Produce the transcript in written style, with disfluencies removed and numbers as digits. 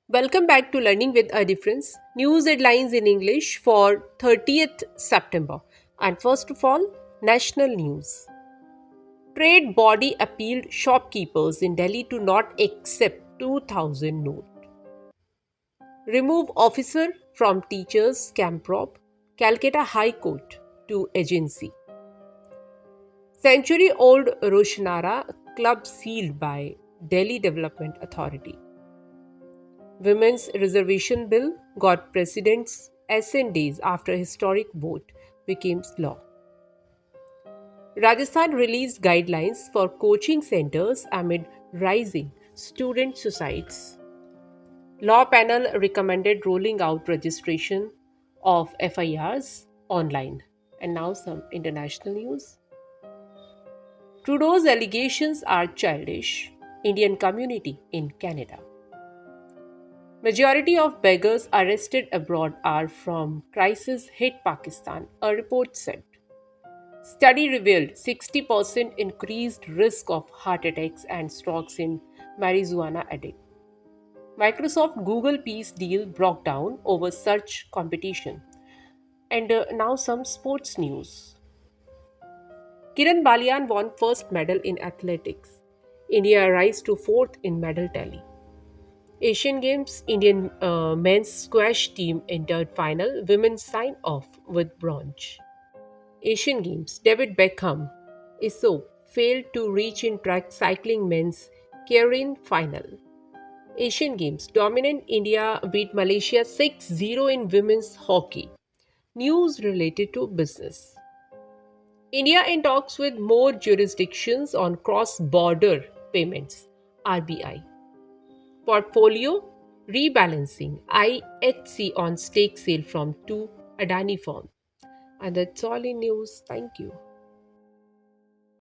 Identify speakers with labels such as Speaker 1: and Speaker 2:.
Speaker 1: Welcome back to Learning with a Difference. News headlines in English for 30th September. And first of all, national news. Trade body appealed shopkeepers in Delhi to not accept 2000 note. Remove officer from teachers scam prop. Calcutta High Court to agency. Century old Roshanara club sealed by Delhi Development Authority. Women's Reservation Bill got President's assent days after historic vote became law. Rajasthan released guidelines for coaching centers amid rising student suicides. Law panel recommended rolling out registration of FIRs online. And now some international news. Trudeau's allegations are childish. Indian community in Canada. Majority of beggars arrested abroad are from crisis-hit Pakistan, a report said. Study revealed 60% increased risk of heart attacks and strokes in marijuana addict. Microsoft Google peace deal broke down over search competition. And now some sports news. Kiran Balian won first medal in athletics. India rise to fourth in medal tally. Asian Games, Indian men's squash team entered final. Women sign off with bronze. Asian Games, David Beckham, ISO failed to reach in track cycling men's Keirin final. Asian Games, dominant India beat Malaysia 6-0 in women's hockey. News related to business. India in talks with more jurisdictions on cross-border payments. RBI. Portfolio rebalancing. IHC on stake sale from 2 Adani firm. And that's all in news. Thank you.